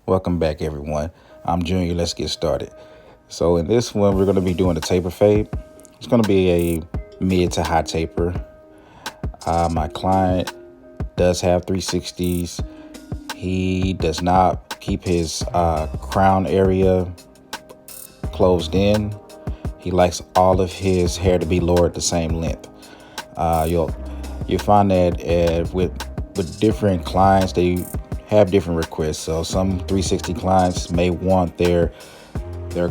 Welcome back, everyone. I'm Junior. Let's get started. So in this one, we're going to be doing a taper fade. It's going to be a mid to high taper. My client does have 360s. He does not keep his crown area closed in. He likes all of his hair to be lowered the same length. You'll find that with different clients, they have different requests. So some 360 clients may want their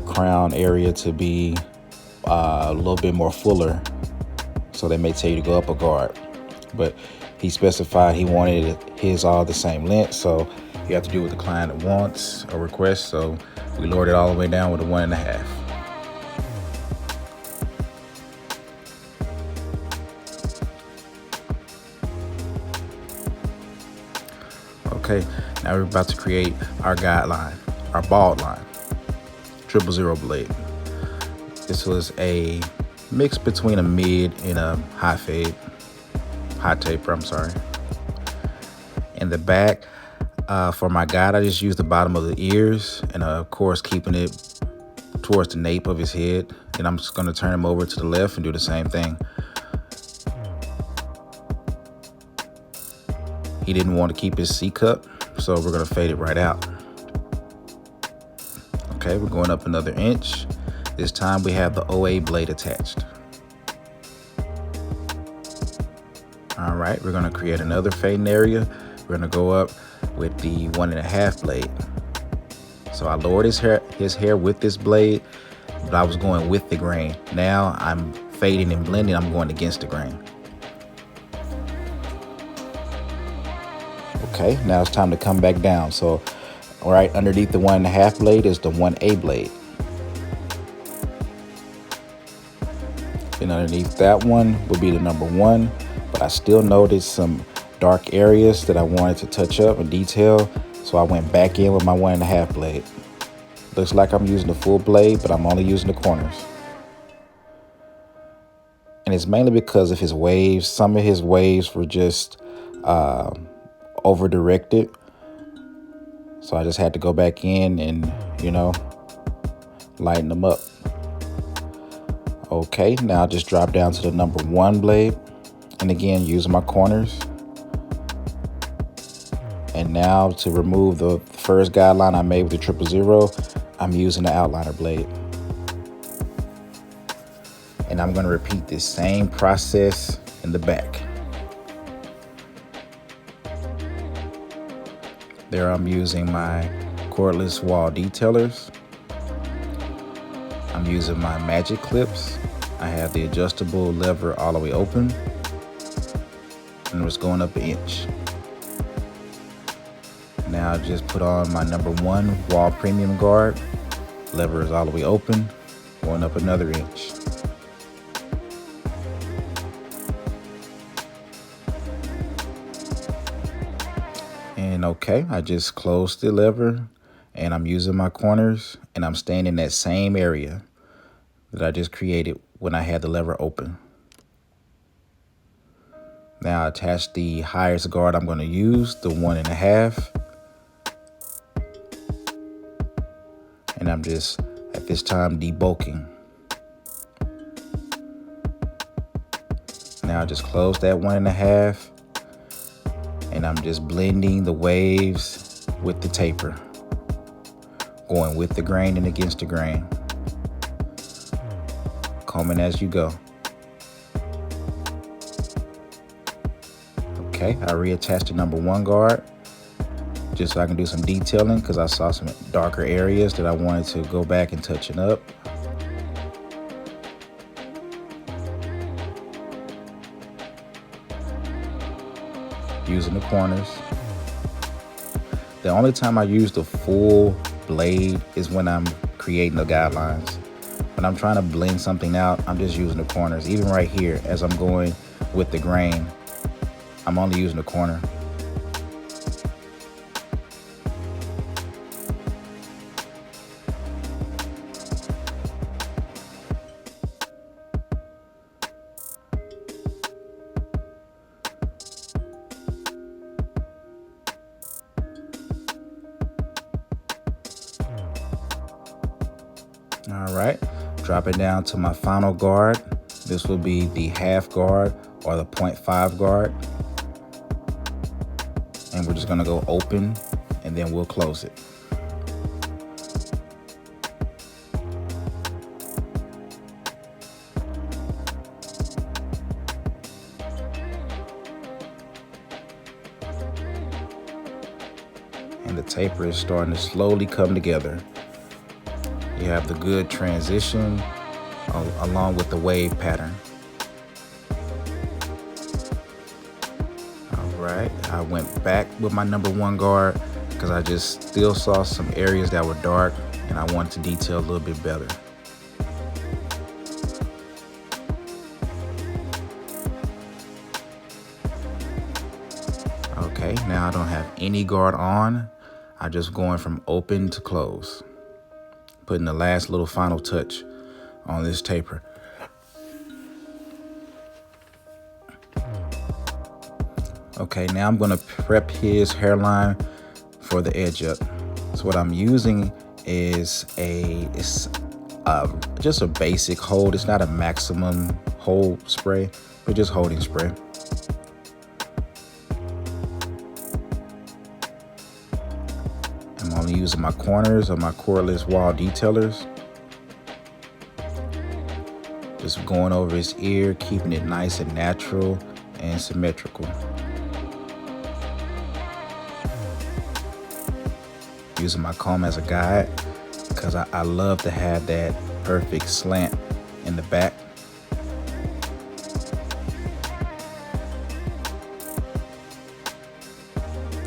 crown area to be a little bit more fuller, so they may tell you to go up a guard. But he specified he wanted his all the same length, so you have to do what the client wants or requests. So we lowered it all the way down with a 1.5. Okay, now we're about to create our guideline, our bald line, 000 blade. This was a mix between a mid and a high taper, I'm sorry. In the back, for my guide, I just used the bottom of the ears and of course keeping it towards the nape of his head. Then I'm just gonna turn him over to the left and do the same thing. He didn't want to keep his C cup, so we're gonna fade it right out. Okay, we're going up another inch. This time we have the OA blade attached. All right, we're gonna create another fading area. We're gonna go up with the 1.5 blade. So I lowered his hair with this blade, but I was going with the grain. Now I'm fading and blending, I'm going against the grain. Okay, now it's time to come back down. So right underneath the 1.5 blade is the 1A blade. And underneath that one would be the number 1, but I still noticed some dark areas that I wanted to touch up and detail, so I went back in with my 1.5 blade. Looks like I'm using the full blade, but I'm only using the corners. And it's mainly because of his waves. Some of his waves were just over directed, so I just had to go back in and lighten them up. Okay, now just drop down to the number 1 blade, and again using my corners. And now to remove the first guideline I made with the 000, I'm using the outliner blade. And I'm going to repeat this same process in the back. There I'm using my cordless wall detailers. I'm using my magic clips. I have the adjustable lever all the way open, and it's going up an inch. Now I just put on my number 1 wall premium guard. Lever is all the way open, going up another inch. And okay, I just closed the lever and I'm using my corners, and I'm staying in that same area that I just created when I had the lever open. Now I attach the highest guard I'm going to use, the 1.5. And I'm just at this time debulking. Now I just close that 1.5, and I'm just blending the waves with the taper, going with the grain and against the grain, combing as you go. Okay, I reattached the number 1 guard just so I can do some detailing, because I saw some darker areas that I wanted to go back and touch it up. Using the corners. The only time I use the full blade is when I'm creating the guidelines. When I'm trying to blend something out, I'm just using the corners. Even right here, as I'm going with the grain, I'm only using the corner. All right, drop it down to my final guard. This will be the half guard or the 0.5 guard. And we're just gonna go open and then we'll close it. And the taper is starting to slowly come together. You have the good transition along with the wave pattern. All right, I went back with my number 1 guard because I just still saw some areas that were dark and I wanted to detail a little bit better. Okay, now I don't have any guard on. I'm just going from open to close, putting the last little final touch on this taper. Okay, now I'm gonna prep his hairline for the edge up. So what I'm using is just a basic hold. It's not a maximum hold spray, but just holding spray. I'm only using my corners of my cordless wall detailers. Just going over his ear, keeping it nice and natural and symmetrical. Using my comb as a guide because I love to have that perfect slant in the back.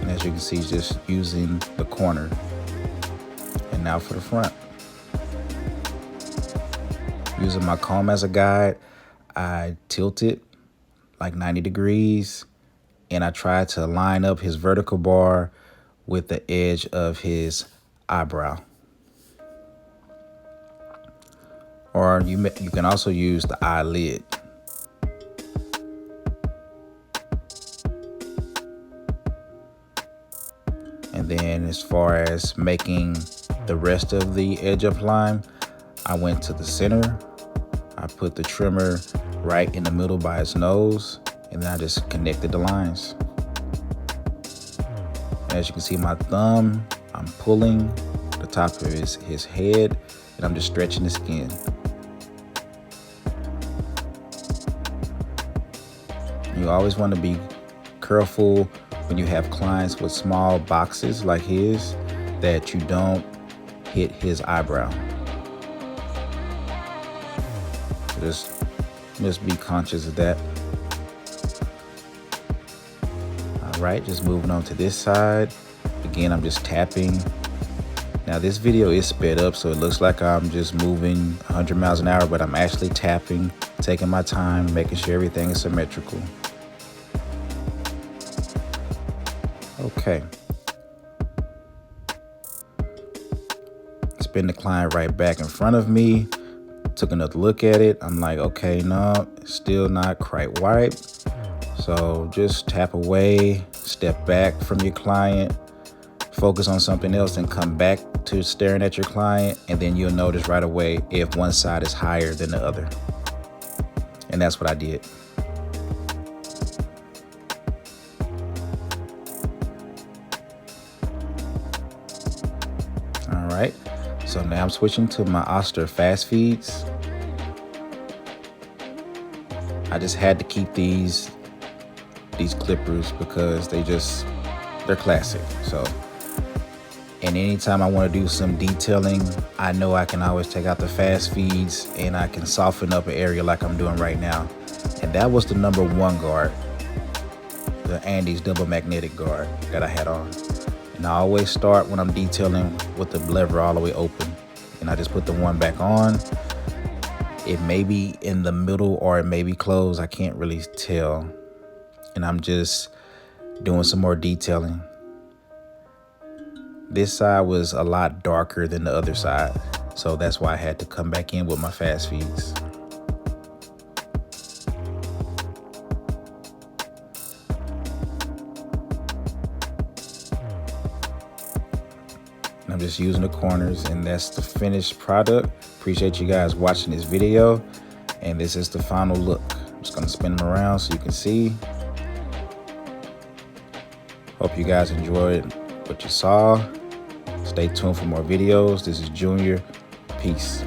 And as you can see, just using the corner. And now for the front. Using my comb as a guide, I tilt it like 90 degrees and I try to line up his vertical bar with the edge of his eyebrow. Or you can also use the eyelid. And then as far as making the rest of the edge up line, I went to the center. I put the trimmer right in the middle by his nose, and then I just connected the lines. As you can see, my thumb, I'm pulling the top of his head, and I'm just stretching the skin. You always want to be careful when you have clients with small boxes like his, that you don't hit his eyebrow. Just be conscious of that. All right, just moving on to this side. Again, I'm just tapping. Now this video is sped up, so it looks like I'm just moving 100 miles an hour, but I'm actually tapping, taking my time, making sure everything is symmetrical. Okay. Spin the client right back in front of me. Took another look at it. I'm like, okay, no, still not quite right. So just tap away, step back from your client, focus on something else, and come back to staring at your client. And then you'll notice right away if one side is higher than the other. And that's what I did. All right. So now I'm switching to my Oster fast feeds. I just had to keep these clippers because they're classic. So, and anytime I want to do some detailing, I know I can always take out the fast feeds and I can soften up an area like I'm doing right now. And that was the number 1 guard, the Andes double magnetic guard that I had on. And I always start when I'm detailing with the lever all the way open. And I just put the one back on. It may be in the middle or it may be closed. I can't really tell. And I'm just doing some more detailing. This side was a lot darker than the other side. So that's why I had to come back in with my fast feeds. I'm just using the corners, and that's the finished product. Appreciate you guys watching this video, and this is the final look. I'm just gonna spin them around so you can see. Hope you guys enjoyed what you saw. Stay tuned for more videos. This is Junior. Peace.